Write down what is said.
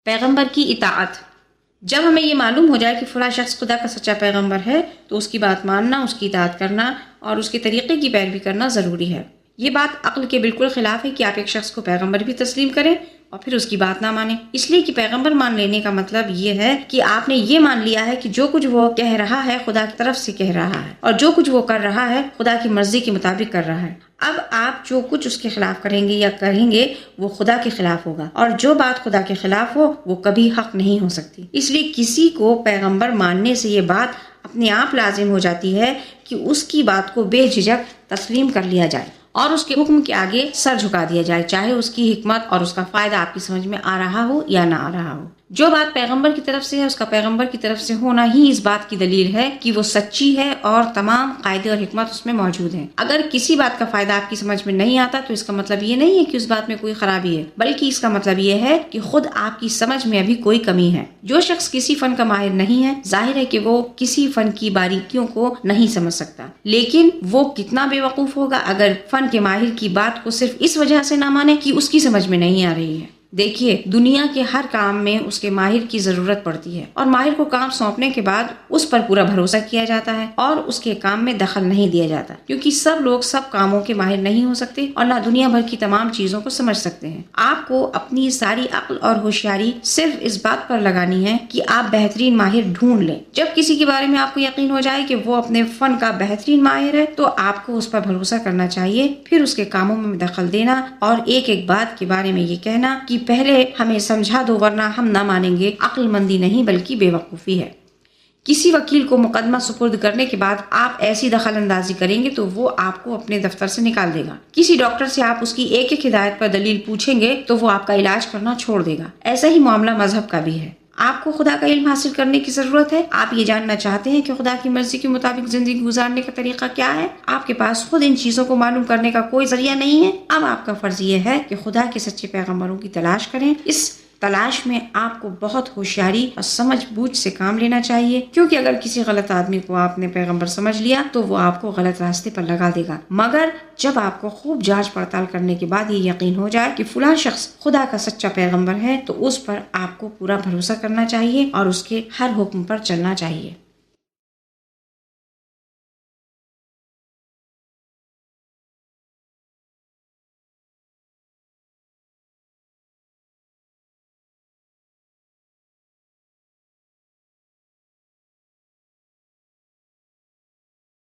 پیغمبر کی اطاعت۔ جب ہمیں یہ معلوم ہو جائے کہ فلاں شخص خدا کا سچا پیغمبر ہے تو اس کی بات ماننا، اس کی اطاعت کرنا اور اس کے طریقے کی پیروی کرنا ضروری ہے۔ یہ بات عقل کے بالکل خلاف ہے کہ آپ ایک شخص کو پیغمبر بھی تسلیم کریں اور پھر اس کی بات نہ مانیں، اس لیے کہ پیغمبر مان لینے کا مطلب یہ ہے کہ آپ نے یہ مان لیا ہے کہ جو کچھ وہ کہہ رہا ہے خدا کی طرف سے کہہ رہا ہے، اور جو کچھ وہ کر رہا ہے خدا کی مرضی کے مطابق کر رہا ہے۔ اب آپ جو کچھ اس کے خلاف کریں گے یا کہیں گے وہ خدا کے خلاف ہوگا، اور جو بات خدا کے خلاف ہو وہ کبھی حق نہیں ہو سکتی۔ اس لیے کسی کو پیغمبر ماننے سے یہ بات اپنے آپ لازم ہو جاتی ہے کہ اس کی بات کو بے جھجک تسلیم کر لیا جائے اور اس کے حکم کے آگے سر جھکا دیا جائے، چاہے اس کی حکمت اور اس کا فائدہ آپ کی سمجھ میں آ رہا ہو یا نہ آ رہا ہو۔ جو بات پیغمبر کی طرف سے ہے اس کا پیغمبر کی طرف سے ہونا ہی اس بات کی دلیل ہے کہ وہ سچی ہے اور تمام قاعدے اور حکمت اس میں موجود ہیں۔ اگر کسی بات کا فائدہ آپ کی سمجھ میں نہیں آتا تو اس کا مطلب یہ نہیں ہے کہ اس بات میں کوئی خرابی ہے، بلکہ اس کا مطلب یہ ہے کہ خود آپ کی سمجھ میں ابھی کوئی کمی ہے۔ جو شخص کسی فن کا ماہر نہیں ہے، ظاہر ہے کہ وہ کسی فن کی باریکیوں کو نہیں سمجھ سکتا، لیکن وہ کتنا بے وقوف ہوگا اگر فن کے ماہر کی بات کو صرف اس وجہ سے نہ مانے کہ اس کی سمجھ میں نہیں آ رہی ہے۔ دیکھیے، دنیا کے ہر کام میں اس کے ماہر کی ضرورت پڑتی ہے، اور ماہر کو کام سونپنے کے بعد اس پر پورا بھروسہ کیا جاتا ہے اور اس کے کام میں دخل نہیں دیا جاتا، کیونکہ سب لوگ سب کاموں کے ماہر نہیں ہو سکتے اور نہ دنیا بھر کی تمام چیزوں کو سمجھ سکتے ہیں۔ آپ کو اپنی ساری عقل اور ہوشیاری صرف اس بات پر لگانی ہے کہ آپ بہترین ماہر ڈھونڈ لیں۔ جب کسی کے بارے میں آپ کو یقین ہو جائے کہ وہ اپنے فن کا بہترین ماہر ہے تو آپ کو اس پر بھروسہ کرنا چاہیے، پھر اس کے کاموں میں دخل دینا اور ایک ایک بات کے بارے میں یہ کہنا کہ پہلے ہمیں سمجھا دو ورنہ ہم نہ مانیں گے، عقل مندی نہیں بلکہ بے وقوفی ہے۔ کسی وکیل کو مقدمہ سپرد کرنے کے بعد آپ ایسی دخل اندازی کریں گے تو وہ آپ کو اپنے دفتر سے نکال دے گا۔ کسی ڈاکٹر سے آپ اس کی ایک ایک ہدایت پر دلیل پوچھیں گے تو وہ آپ کا علاج کرنا چھوڑ دے گا۔ ایسا ہی معاملہ مذہب کا بھی ہے۔ آپ کو خدا کا علم حاصل کرنے کی ضرورت ہے۔ آپ یہ جاننا چاہتے ہیں کہ خدا کی مرضی کے مطابق زندگی گزارنے کا طریقہ کیا ہے۔ آپ کے پاس خود ان چیزوں کو معلوم کرنے کا کوئی ذریعہ نہیں ہے۔ اب آپ کا فرض یہ ہے کہ خدا کے سچے پیغمبروں کی تلاش کریں۔ اس تلاش میں آپ کو بہت ہوشیاری اور سمجھ بوجھ سے کام لینا چاہیے، کیونکہ اگر کسی غلط آدمی کو آپ نے پیغمبر سمجھ لیا تو وہ آپ کو غلط راستے پر لگا دے گا، مگر جب آپ کو خوب جانچ پڑتال کرنے کے بعد یہ یقین ہو جائے کہ فلاں شخص خدا کا سچا پیغمبر ہے تو اس پر آپ کو پورا بھروسہ کرنا چاہیے اور اس کے ہر حکم پر چلنا چاہیے۔